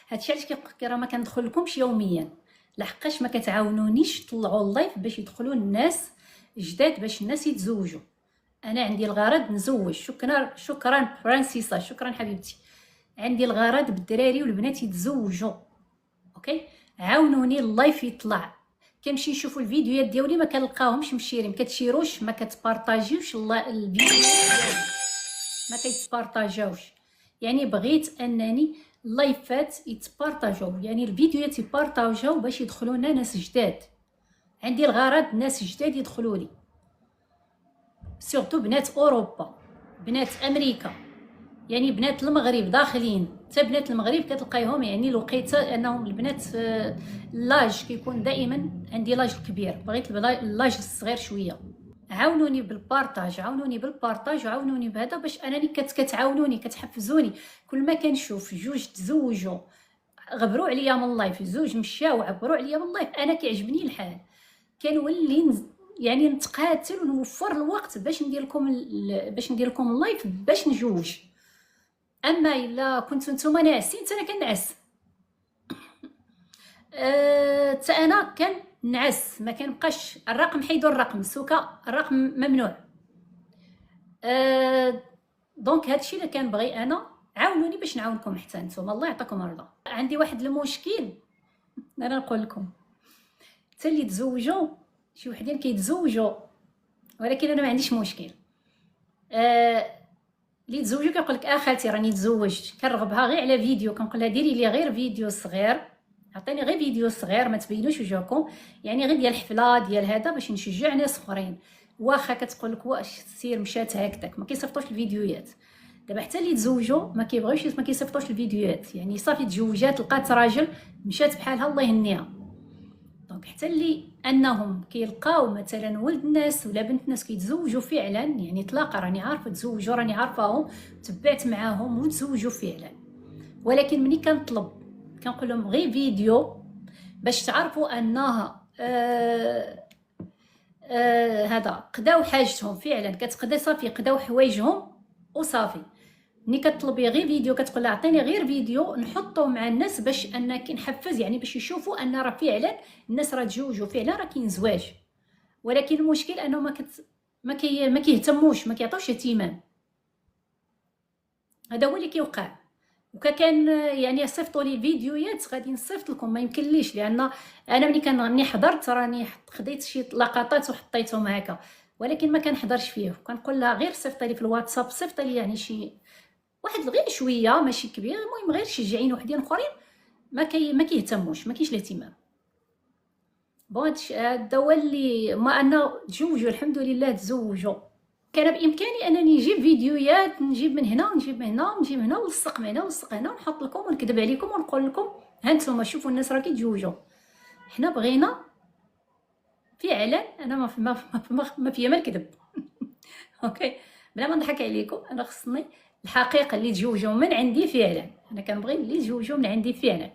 هادشي علاش راه ما كندخل لكمش يوميا، لحقاش ما كتعاونونيش طلعوا اللايف باش يدخلوا الناس جداد، باش الناس يتزوجوا. انا عندي الغرض نزوج. شكرا فرانسيسا، شكرا حبيبتي. عندي الغرض بالدراري والبنات يتزوجوا. اوكي، عاونوني اللايف يطلع. كنمشي نشوفوا الفيديوهات ديالي ما كنلقاهمش مشيرين، ما كتشيروش، ما كتبارطاجيوش الفيديوهات ديالي، ما كيتبارطاجاوش. يعني بغيت انني اللايفات يتبارطاجاو، يعني الفيديوهات يبارطاجاو باش يدخلوا لنا ناس جداد. عندي الغرض ناس جداد يدخلوا لي، سورتو بنات اوروبا، بنات امريكا، يعني بنات المغرب داخلين. حتى بنات المغرب كتلقايهم يعني الوقيته انهم البنات لاج كيكون دائما عندي لاج الكبير، بغيت اللاج الصغير شويه. عاونوني بالبارطاج، عاونوني بالبارطاج، وعاونوني بهذا باش انني كتعاونوني، كتحفزوني. كل ما كنشوف جوج تزوجوا غبروا عليا من اللايف، زوج مشاو عبروا عليا من اللايف، انا كيعجبني الحال. كنولي يعني نتقاتل ونوفر الوقت باش ندير لكم اللايف باش نجوج. اما الا كنتو نتوما ناعسين حتى انا كنعس، حتى انا كنعس. ما كنبقاش الرقم، حيدوا الرقم سوكا، الرقم ممنوع. دونك هادشي اللي كنبغي انا. عاونوني باش نعاونكم حتى نتوما، الله يعطيكم الرضا. عندي واحد المشكل انا نقول لكم، حتى اللي تزوجوا شي وحدين كيتزوجوا، ولكن انا ما عنديش مشكل. اللي تزوجوا كيقول لك خالتي راني تزوجت، كنرغبها غير على فيديو، كنقول لها ديري لي غير فيديو صغير، عطيني غير فيديو صغير ما تبينوش وجهكم، يعني غير ديال الحفله ديال هذا باش نشجع ناس اخرين. واخا كتقول لك واش سير مشات هكذاك، ما كيصيفطوش الفيديوهات. دابا حتى اللي تزوجوا ما كيبغيوش، ما كيصيفطوش الفيديوهات، يعني صافي تزوجات لقات راجل مشات بحالها الله يهنيها. دونك حتى اللي انهم كيلقاو مثلا ولد الناس ولا بنت الناس كيتزوجوا فعلا، يعني طلاقه راني عارفه تزوجوا، راني عارفاهم، تبعت معاهم وتزوجوا فعلا. ولكن ملي كنطلب كنقول لهم غير فيديو باش تعرفوا انها هذا قداو حاجتهم فعلا، كتقدا صافي قداو حوايجهم وصافي. ملي كطلبي غير فيديو كتقول لها عطيني غير فيديو نحطوه مع الناس باش انك نحفز، يعني باش يشوفوا ان راه فعلا الناس راه تزوجوا فعلا، راه كاين زواج. ولكن المشكل انه ما كيهتموش، ما كيعطوش اهتمام. هذا هو اللي كيوقع. وكان يعني صيفطوا لي فيديوهات غادي نصيفط لكم، ما يمكنليش، لان انا ملي حضرت راني خديت شي لقطات وحطيتهم هكا، ولكن ما كنحضرش فيه. كنقول لها غير صيفط لي في الواتساب، صيفط لي يعني شي واحد غير شويه ماشي كبير، المهم غير شجعين وحدين اخرين. ما كيهتموش، ما كاينش الاهتمام. بون هذا هو اللي ما انا تزوجوا الحمد لله تزوجوا. كان بامكاني انني نجيب فيديوهات، نجيب من هنا ونجيب من هنا ونجيب هنا ونلصق من هنا ونلصق هنا ونحط لكم ونكذب عليكم ونقول لكم ها نتوما شوفوا الناس راه كيتزوجوا. حنا بغينا فعلا، انا ما فيا ما الكذب. اوكي، بلا ما نضحك عليكم، انا خصني الحقيقه اللي تزوجوا من عندي فعلا، انا كنبغي اللي تزوجوا من عندي فعلا.